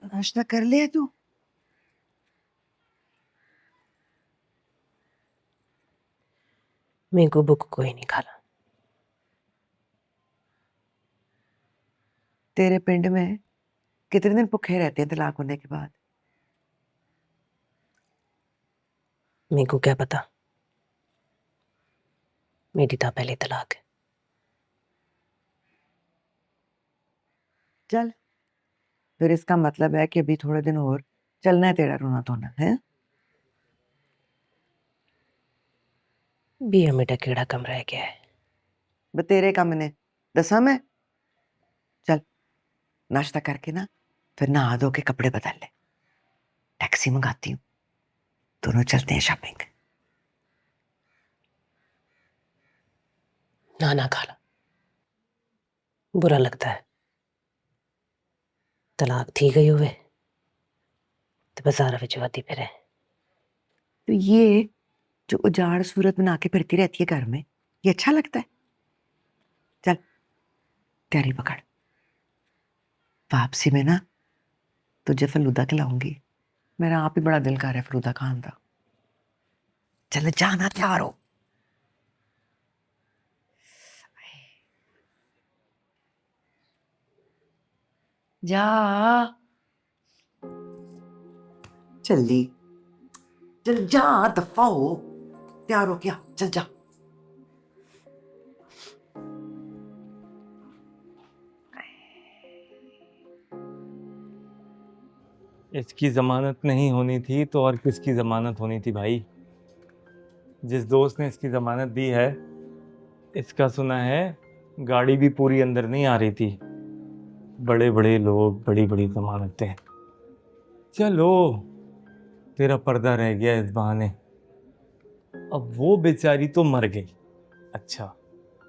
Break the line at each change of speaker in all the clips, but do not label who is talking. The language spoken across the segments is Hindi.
नाश्ता कर लिया तू?
मेरे को भूख कोई नहीं खाना।
तेरे पिंड में कितने दिन भूखे रहते हैं तलाक होने के बाद?
मेरे को क्या पता, मेरी तो पहले तलाक है।
चल, फिर इसका मतलब है कि अभी थोड़े दिन और चलना है तेरा रोना धोना है।
भी मेरा कीड़ा कम रह गया है।
बस तेरे काम ने दसा मैं। चल, नाश्ता करके ना फिर नहा धो के कपड़े बदल ले, टैक्सी मंगाती हूँ, दोनों चलते हैं शॉपिंग।
ना ना खाला, बुरा लगता है। तलाक थी गई हुए तो बाजार विच वधी फिरे।
तो ये जो उजाड़ सूरत बना के फिरती रहती है घर में, ये अच्छा लगता है? चल, तैयारी पकड़, वापसी में ना तुझे फलूदा खिलाऊंगी। मेरा आप ही बड़ा दिल कर रहा है फलूदा खान का। चल जाना, तैयार हो। जा, जल्दी, चल जा, दफा हो। तैयार हो क्या? चल जा।
इसकी जमानत नहीं होनी थी तो और किसकी जमानत होनी थी भाई? जिस दोस्त ने इसकी जमानत दी है, इसका सुना है गाड़ी भी पूरी अंदर नहीं आ रही थी। बड़े बड़े लोग, बड़ी बड़ी जमानतें। चलो, तेरा पर्दा रह गया इस बहाने। अब वो बेचारी तो मर गई, अच्छा,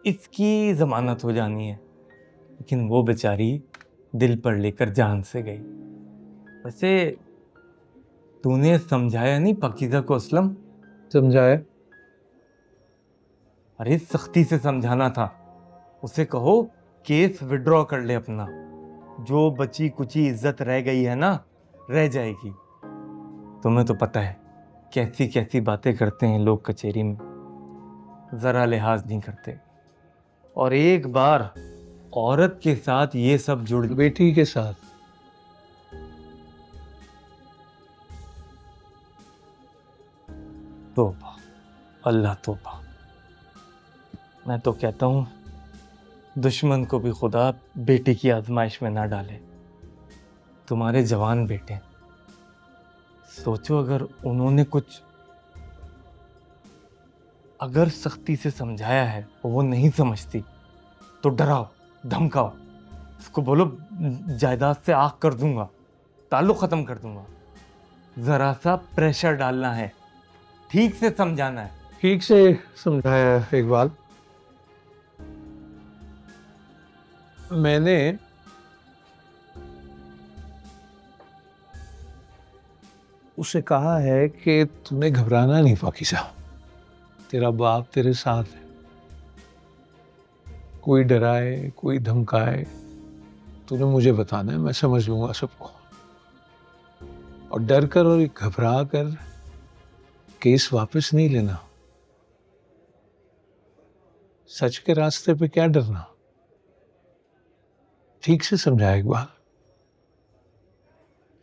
इसकी जमानत हो जानी है। लेकिन वो बेचारी दिल पर लेकर जान से गई। वैसे तूने समझाया नहीं पाकीज़ा को असलम?
समझाया?
अरे सख्ती से समझाना था। उसे कहो केस विड्रॉ कर ले अपना। जो बची कुची इज्जत रह गई है ना, रह जाएगी। तुम्हें तो पता है कैसी कैसी बातें करते हैं लोग कचहरी में, जरा लिहाज नहीं करते। और एक बार औरत के साथ ये सब जुड़
बेटी के साथ?
तौबा, अल्लाह तौबा। मैं तो कहता हूँ दुश्मन को भी खुदा बेटे की आजमाइश में ना डाले। तुम्हारे जवान बेटे, सोचो अगर सख्ती से समझाया है और वो नहीं समझती तो डराओ, धमकाओ। उसको बोलो जायदाद से आग कर दूंगा, ताल्लुक खत्म कर दूंगा। जरा सा प्रेशर डालना है, ठीक से समझाना है।
ठीक से समझाया इकबाल। मैंने उसे कहा है कि तूने घबराना नहीं पाकीज़ा, तेरा बाप तेरे साथ है। कोई डराए, कोई धमकाए, तूने मुझे बताना है, मैं समझ लूंगा सबको। और डर कर और घबरा कर केस वापस नहीं लेना। सच के रास्ते पे क्या डरना। ठीक से समझाया इकबाल।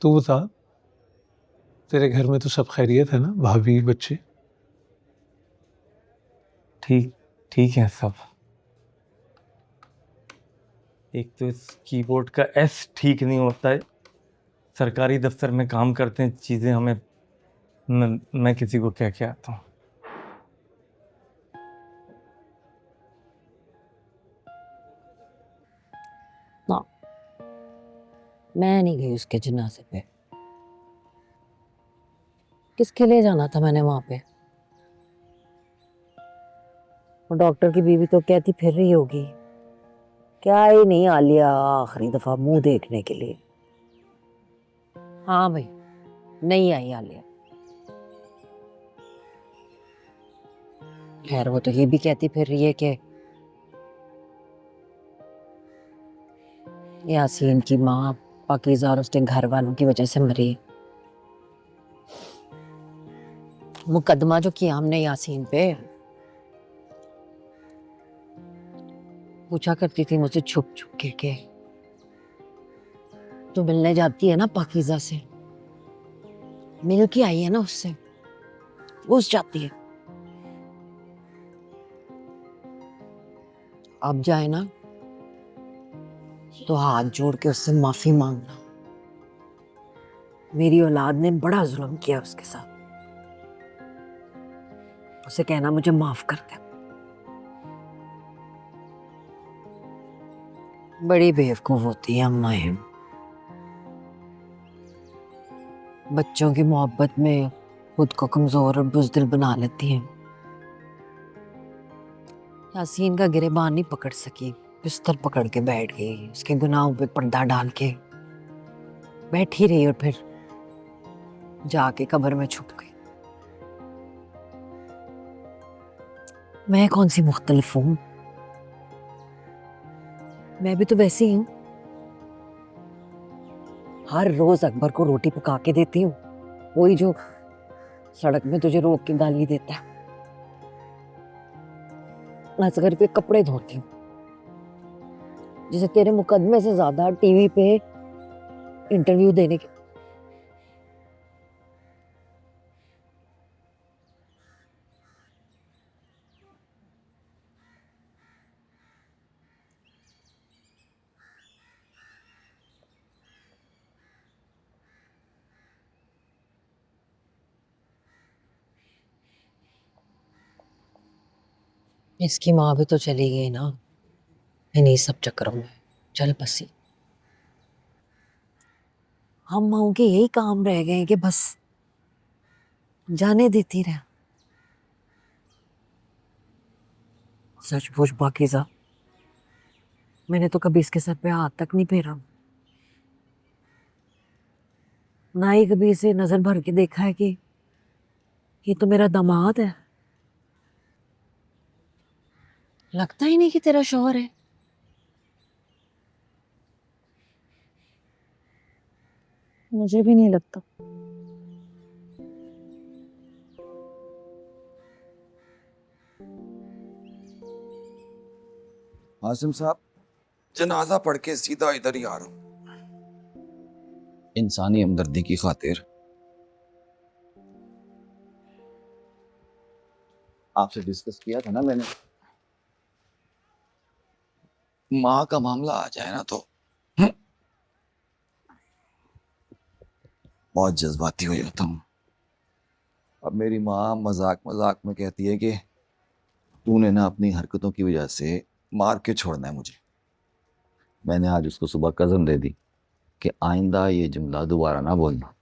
तू बता, तेरे घर में तो सब खैरियत है ना? भाभी, बच्चे?
ठीक ठीक है सब। एक तो इस कीबोर्ड का एस ठीक नहीं होता है। सरकारी दफ्तर में काम करते हैं, चीजें हमें मैं किसी को क्या क्या आता हूँ।
ना, मैं नहीं गई उसके जनाजे पे। किसके लिए जाना था मैंने वहां पे? और डॉक्टर की बीवी तो कहती फिर रही होगी क्या ही नहीं आलिया आखिरी दफा मुंह देखने के लिए। हाँ भाई, नहीं आई आलिया। खैर वो तो ये भी कहती फिर रही है कि यासीन की माँ पाकीज़ा और उसके घर वालों की वजह से मरी है। मुकदमा जो किया हमने यासीन पे, पूछा करती थी मुझसे छुप छुप के तो मिलने जाती है ना पाकीज़ा से, मिल के आई है ना उससे, घुस जाती है। अब जाए ना तो हाथ जोड़ के उससे माफी मांगना। मेरी औलाद ने बड़ा जुल्म किया उसके साथ, उसे कहना मुझे माफ कर दे। बड़ी बेवकूफ होती है अम्मा ये, बच्चों की मोहब्बत में खुद को कमजोर और बुजदिल बना लेती है। यासीन का गिरेबान नहीं पकड़ सकी, बिस्तर पकड़ के बैठ गई, उसके गुनाहों पे पर्दा डाल के बैठी रही और फिर जाके कब्र में छुप गई। मैं कौन सी मुख्तलिफ हूं, मैं भी तो वैसी ही हूं। हर रोज अकबर को रोटी पका के देती हूँ, वही जो सड़क में तुझे रोक के गाली देता है। असगर पे कपड़े धोती हूँ, जिसे तेरे मुकदमे से ज्यादा टीवी पे इंटरव्यू देने के। इसकी माँ भी तो चली गई ना इन्हीं सब चक्करों में, चल बसी। हम माओ के यही काम रह गए कि बस जाने देती रह। सच पूछ पाकीज़ा, मैंने तो कभी इसके सर पे हाथ तक नहीं फेरा, ना ही कभी इसे नजर भर के देखा है कि ये तो मेरा दामाद है। लगता ही नहीं कि तेरा शौहर है। मुझे भी नहीं लगता।
आसिम साहब, जनाजा पढ़ के सीधा इधर ही आ रहा हूं। इंसानी हमदर्दी की खातिर आपसे डिस्कस किया था ना मैंने, माँ का मामला आ जाए ना तो बहुत जज्बाती हो जाता हूँ। अब मेरी माँ मजाक मजाक में कहती है कि तूने ना अपनी हरकतों की वजह से मार के छोड़ना है मुझे। मैंने आज उसको सुबह कसम दे दी कि आइंदा ये जुमला दोबारा ना बोलना।